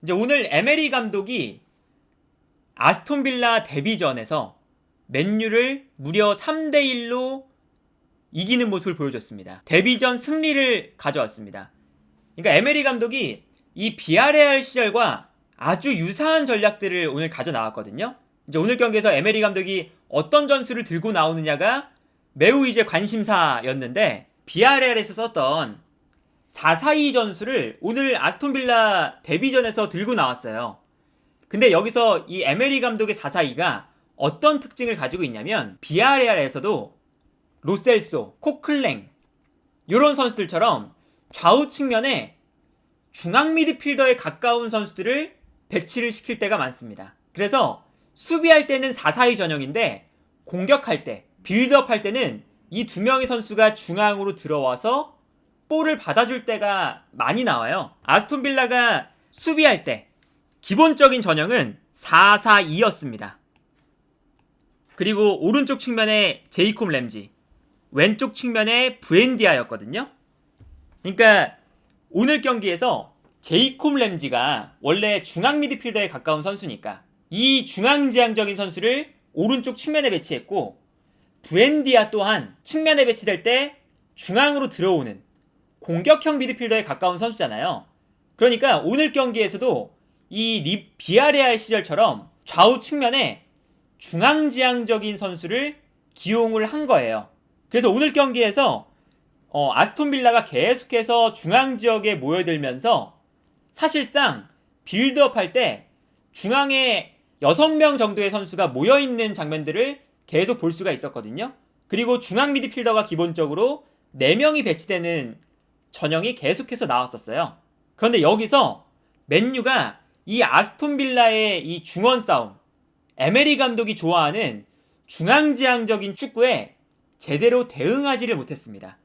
이제 오늘 에메리 감독이 아스톤 빌라 데뷔전에서 맨유를 무려 3대1로 이기는 모습을 보여줬습니다. 데뷔전 승리를 가져왔습니다. 그러니까 에메리 감독이 이 비아레알 시절과 아주 유사한 전략들을 오늘 가져 나왔거든요. 이제 오늘 경기에서 에메리 감독이 어떤 전술을 들고 나오느냐가 매우 이제 관심사였는데, 비아레알에서 썼던 4-4-2 전술을 오늘 아스톤 빌라 데뷔전에서 들고 나왔어요. 근데 여기서 이 에메리 감독의 4-4-2가 어떤 특징을 가지고 있냐면, 비아레알에서도 로셀소, 코클랭 이런 선수들처럼 좌우 측면에 중앙 미드필더에 가까운 선수들을 배치를 시킬 때가 많습니다. 그래서 수비할 때는 4-4-2 전형인데, 공격할 때, 빌드업 할 때는 이 두 명의 선수가 중앙으로 들어와서 볼을 받아줄 때가 많이 나와요. 아스톤 빌라가 수비할 때 기본적인 전형은 4-4-2였습니다. 그리고 오른쪽 측면에 제이콥 램지, 왼쪽 측면에 부엔디아였거든요. 그러니까 오늘 경기에서 제이콥 램지가 원래 중앙 미드필더에 가까운 선수니까 이 중앙지향적인 선수를 오른쪽 측면에 배치했고, 부엔디아 또한 측면에 배치될 때 중앙으로 들어오는 공격형 미드필더에 가까운 선수잖아요. 그러니까 오늘 경기에서도 이 비아레알 시절처럼 좌우 측면에 중앙지향적인 선수를 기용을 한 거예요. 그래서 오늘 경기에서 아스톤 빌라가 계속해서 중앙 지역에 모여들면서 사실상 빌드업 할 때 중앙에 6명 정도의 선수가 모여있는 장면들을 계속 볼 수가 있었거든요. 그리고 중앙 미드필더가 기본적으로 4명이 배치되는 전형이 계속해서 나왔었어요. 그런데 여기서 맨유가 이 아스톤 빌라의 이 중원 싸움, 에메리 감독이 좋아하는 중앙지향적인 축구에 제대로 대응하지를 못했습니다.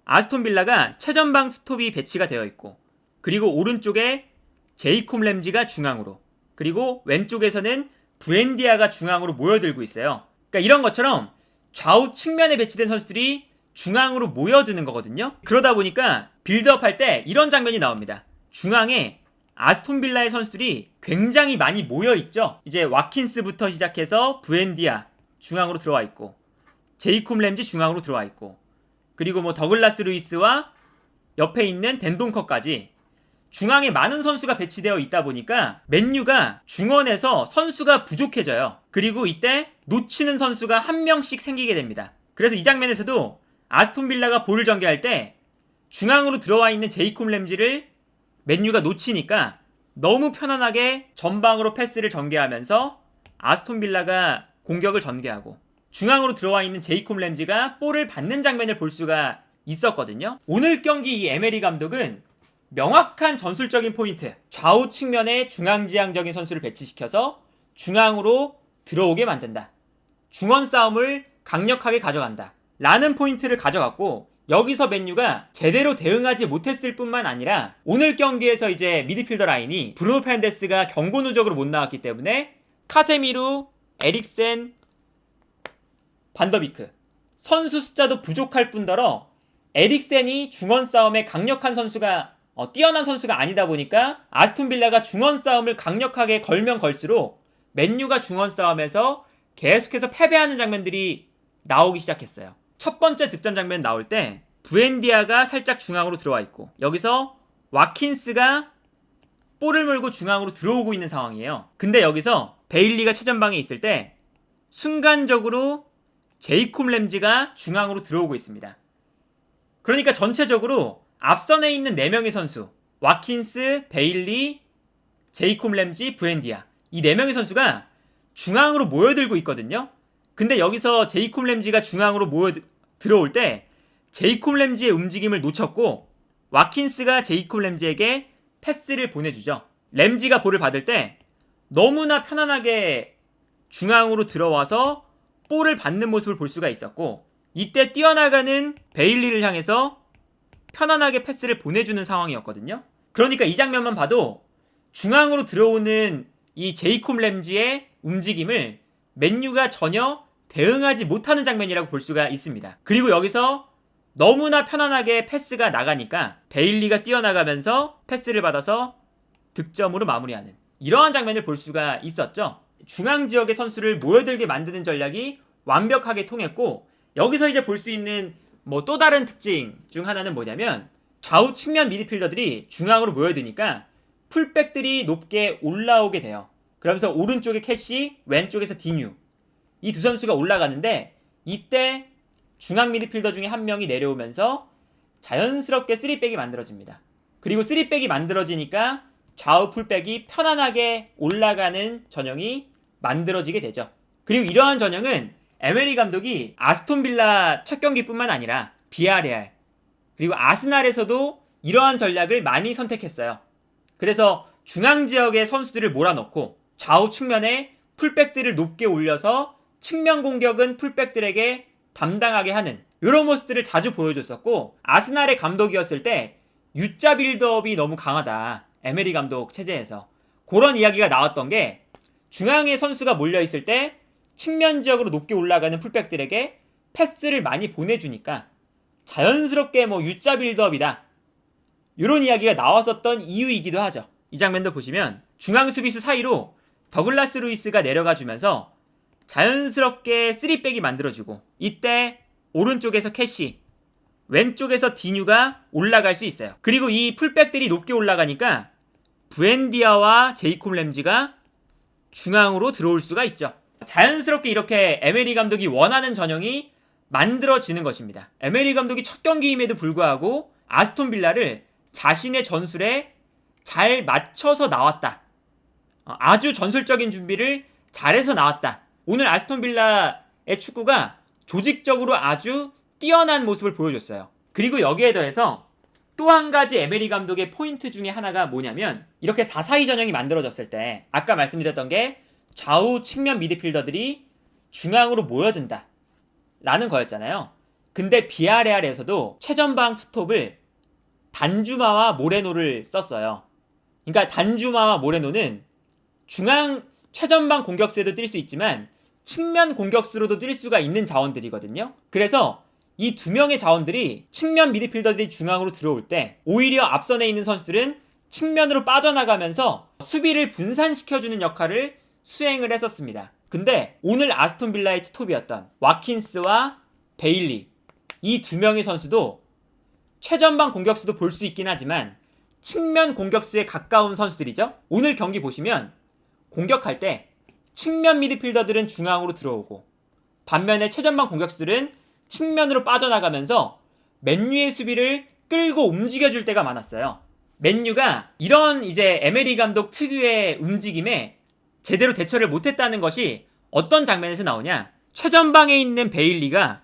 아스톤 빌라가 최전방 투톱이 배치가 되어 있고, 그리고 오른쪽에 제이콥 램지가 중앙으로, 그리고 왼쪽에서는 부엔디아가 중앙으로 모여들고 있어요. 그러니까 이런 것처럼 좌우 측면에 배치된 선수들이 중앙으로 모여드는 거거든요. 그러다 보니까 빌드업 할 때 이런 장면이 나옵니다. 중앙에 아스톤 빌라의 선수들이 굉장히 많이 모여있죠. 이제 와킨스부터 시작해서 부엔디아 중앙으로 들어와 있고, 제이콥 램지 중앙으로 들어와 있고, 그리고 뭐 더글라스 루이스와 옆에 있는 덴동커까지 중앙에 많은 선수가 배치되어 있다 보니까 맨유가 중원에서 선수가 부족해져요. 그리고 이때 놓치는 선수가 한 명씩 생기게 됩니다. 그래서 이 장면에서도 아스톤 빌라가 볼을 전개할 때 중앙으로 들어와 있는 제이콥 램지를 맨유가 놓치니까 너무 편안하게 전방으로 패스를 전개하면서 아스톤 빌라가 공격을 전개하고, 중앙으로 들어와 있는 제이콥 램지가 볼을 받는 장면을 볼 수가 있었거든요. 오늘 경기 이 에메리 감독은 명확한 전술적인 포인트, 좌우 측면에 중앙지향적인 선수를 배치시켜서 중앙으로 들어오게 만든다, 중원 싸움을 강력하게 가져간다 라는 포인트를 가져갔고, 여기서 맨유가 제대로 대응하지 못했을 뿐만 아니라 오늘 경기에서 이제 미드필더 라인이 브루노 페르난데스가 경고 누적으로 못 나왔기 때문에 카세미루, 에릭센, 반더비크 선수 숫자도 부족할 뿐더러 에릭센이 중원 싸움에 강력한 선수가 뛰어난 선수가 아니다 보니까 아스톤 빌라가 중원 싸움을 강력하게 걸면 걸수록 맨유가 중원 싸움에서 계속해서 패배하는 장면들이 나오기 시작했어요. 첫 번째 득점 장면 나올 때 부엔디아가 살짝 중앙으로 들어와 있고, 여기서 와킨스가 볼을 몰고 중앙으로 들어오고 있는 상황이에요. 근데 여기서 베일리가 최전방에 있을 때 순간적으로 제이콥 램지가 중앙으로 들어오고 있습니다. 그러니까 전체적으로 앞선에 있는 4명의 선수, 와킨스, 베일리, 제이콥 램지, 부엔디아, 이 4명의 선수가 중앙으로 모여들고 있거든요. 근데 여기서 제이콥 램지가 중앙으로 들어올 때 제이콥 램지의 움직임을 놓쳤고, 와킨스가 제이콥 램지에게 패스를 보내주죠. 램지가 볼을 받을 때 너무나 편안하게 중앙으로 들어와서 볼을 받는 모습을 볼 수가 있었고, 이때 뛰어나가는 베일리를 향해서 편안하게 패스를 보내주는 상황이었거든요. 그러니까 이 장면만 봐도 중앙으로 들어오는 이 제이콥 램지의 움직임을 맨유가 전혀 대응하지 못하는 장면이라고 볼 수가 있습니다. 그리고 여기서 너무나 편안하게 패스가 나가니까 베일리가 뛰어나가면서 패스를 받아서 득점으로 마무리하는 이러한 장면을 볼 수가 있었죠. 중앙 지역의 선수를 모여들게 만드는 전략이 완벽하게 통했고, 여기서 이제 볼 수 있는 또 다른 특징 중 하나는 뭐냐면, 좌우 측면 미드필더들이 중앙으로 모여드니까 풀백들이 높게 올라오게 돼요. 그러면서 오른쪽에 캐시, 왼쪽에서 디뉴, 이 두 선수가 올라가는데, 이때 중앙 미드필더 중에 한 명이 내려오면서 자연스럽게 3백이 만들어집니다. 그리고 3백이 만들어지니까 좌우 풀백이 편안하게 올라가는 전형이 만들어지게 되죠. 그리고 이러한 전형은 에메리 감독이 아스톤 빌라 첫 경기뿐만 아니라 비아레알 그리고 아스날에서도 이러한 전략을 많이 선택했어요. 그래서 중앙 지역의 선수들을 몰아넣고 좌우 측면에 풀백들을 높게 올려서 측면 공격은 풀백들에게 담당하게 하는 이런 모습들을 자주 보여줬었고, 아스날의 감독이었을 때 U자 빌드업이 너무 강하다, 에메리 감독 체제에서 그런 이야기가 나왔던 게, 중앙에 선수가 몰려있을 때 측면 지역으로 높게 올라가는 풀백들에게 패스를 많이 보내주니까 자연스럽게 U자 빌드업이다, 이런 이야기가 나왔었던 이유이기도 하죠. 이 장면도 보시면 중앙 수비수 사이로 더글라스 루이스가 내려가주면서 자연스럽게 3백이 만들어지고, 이때 오른쪽에서 캐시, 왼쪽에서 디뉴가 올라갈 수 있어요. 그리고 이 풀백들이 높게 올라가니까 부엔디아와 제이콥 램지가 중앙으로 들어올 수가 있죠. 자연스럽게 이렇게 에메리 감독이 원하는 전형이 만들어지는 것입니다. 에메리 감독이 첫 경기임에도 불구하고 아스톤 빌라를 자신의 전술에 잘 맞춰서 나왔다. 아주 전술적인 준비를 잘해서 나왔다. 오늘 아스톤 빌라의 축구가 조직적으로 아주 뛰어난 모습을 보여줬어요. 그리고 여기에 더해서 또 한 가지 에메리 감독의 포인트 중에 하나가 뭐냐면, 이렇게 4-4-2 전형이 만들어졌을 때 아까 말씀드렸던 게 좌우 측면 미드필더들이 중앙으로 모여든다 라는 거였잖아요. 근데 비아레알에서도 최전방 투톱을 단주마와 모레노를 썼어요. 그러니까 단주마와 모레노는 중앙 최전방 공격수에도 뛸 수 있지만 측면 공격수로도 뛸 수가 있는 자원들이거든요. 그래서 이 두 명의 자원들이 측면 미드필더들이 중앙으로 들어올 때 오히려 앞선에 있는 선수들은 측면으로 빠져나가면서 수비를 분산시켜주는 역할을 수행을 했었습니다. 근데 오늘 아스톤 빌라의 투톱이었던 와킨스와 베일리, 이 두 명의 선수도 최전방 공격수도 볼 수 있긴 하지만 측면 공격수에 가까운 선수들이죠. 오늘 경기 보시면 공격할 때 측면 미드필더들은 중앙으로 들어오고, 반면에 최전방 공격수들은 측면으로 빠져나가면서 맨유의 수비를 끌고 움직여줄 때가 많았어요. 맨유가 이런 이제 에메리 감독 특유의 움직임에 제대로 대처를 못했다는 것이 어떤 장면에서 나오냐, 최전방에 있는 베일리가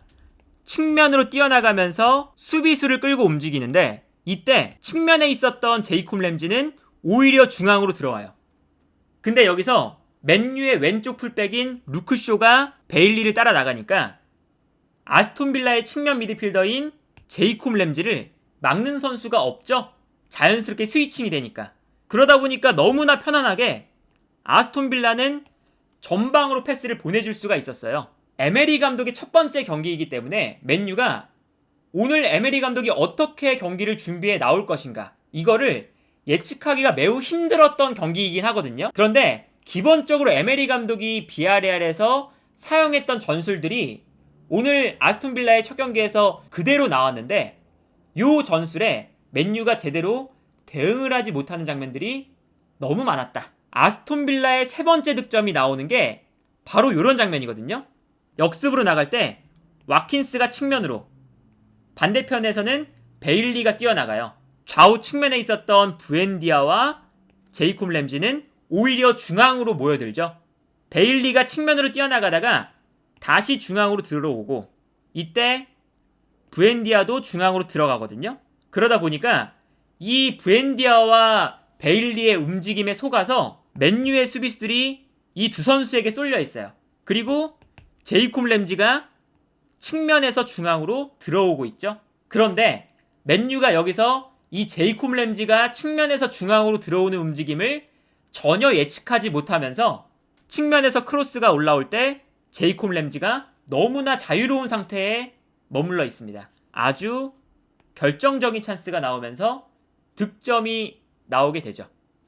측면으로 뛰어나가면서 수비수를 끌고 움직이는데, 이때 측면에 있었던 제이콥 램지는 오히려 중앙으로 들어와요. 근데 여기서 맨유의 왼쪽 풀백인 루크쇼가 베일리를 따라 나가니까 아스톤 빌라의 측면 미드필더인 제이콥 램지를 막는 선수가 없죠. 자연스럽게 스위칭이 되니까. 그러다 보니까 너무나 편안하게 아스톤 빌라는 전방으로 패스를 보내줄 수가 있었어요. 에메리 감독의 첫 번째 경기이기 때문에 맨유가 오늘 에메리 감독이 어떻게 경기를 준비해 나올 것인가, 이거를 예측하기가 매우 힘들었던 경기이긴 하거든요. 그런데 기본적으로 에메리 감독이 비아레알에서 사용했던 전술들이 오늘 아스톤 빌라의 첫 경기에서 그대로 나왔는데, 이 전술에 맨유가 제대로 대응을 하지 못하는 장면들이 너무 많았다. 아스톤 빌라의 세 번째 득점이 나오는 게 바로 이런 장면이거든요. 역습으로 나갈 때 와킨스가 측면으로, 반대편에서는 베일리가 뛰어나가요. 좌우 측면에 있었던 부엔디아와 제이콥 램지는 오히려 중앙으로 모여들죠. 베일리가 측면으로 뛰어나가다가 다시 중앙으로 들어오고, 이때 부엔디아도 중앙으로 들어가거든요. 그러다 보니까 이 부엔디아와 베일리의 움직임에 속아서 맨유의 수비수들이 이 두 선수에게 쏠려 있어요. 그리고 제이콥 램지가 측면에서 중앙으로 들어오고 있죠. 그런데 맨유가 여기서 이 제이콥 램지가 측면에서 중앙으로 들어오는 움직임을 전혀 예측하지 못하면서 측면에서 크로스가 올라올 때 제이콥 램지가 너무나 자유로운 상태에 머물러 있습니다. 아주 결정적인 찬스가 나오면서 득점이 나오게 되죠.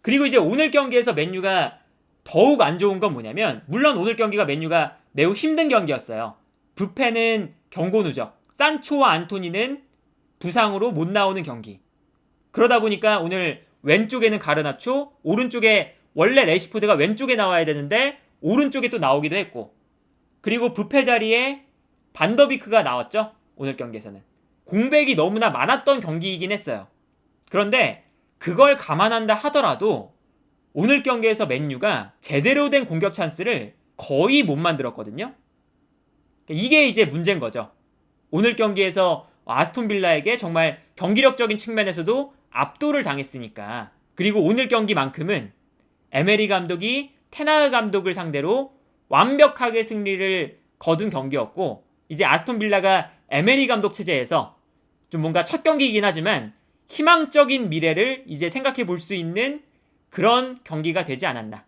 그리고 이제 오늘 경기에서 맨유가 더욱 안 좋은 건 뭐냐면, 물론 오늘 경기가 맨유가 매우 힘든 경기였어요. 부페는 경고 누적, 산초와 안토니는 부상으로 못 나오는 경기. 그러다 보니까 오늘 왼쪽에는 가르나초, 오른쪽에 원래 레시포드가 왼쪽에 나와야 되는데 오른쪽에 또 나오기도 했고, 그리고 부페 자리에 반더비크가 나왔죠. 오늘 경기에서는 공백이 너무나 많았던 경기이긴 했어요. 그런데 그걸 감안한다 하더라도 오늘 경기에서 맨유가 제대로 된 공격 찬스를 거의 못 만들었거든요. 이게 이제 문제인 거죠. 오늘 경기에서 아스톤 빌라에게 정말 경기력적인 측면에서도 압도를 당했으니까. 그리고 오늘 경기만큼은 에메리 감독이 테나흐 감독을 상대로 완벽하게 승리를 거둔 경기였고, 이제 아스톤 빌라가 에메리 감독 체제에서 좀 뭔가 첫 경기이긴 하지만 희망적인 미래를 이제 생각해 볼 수 있는 그런 경기가 되지 않았나.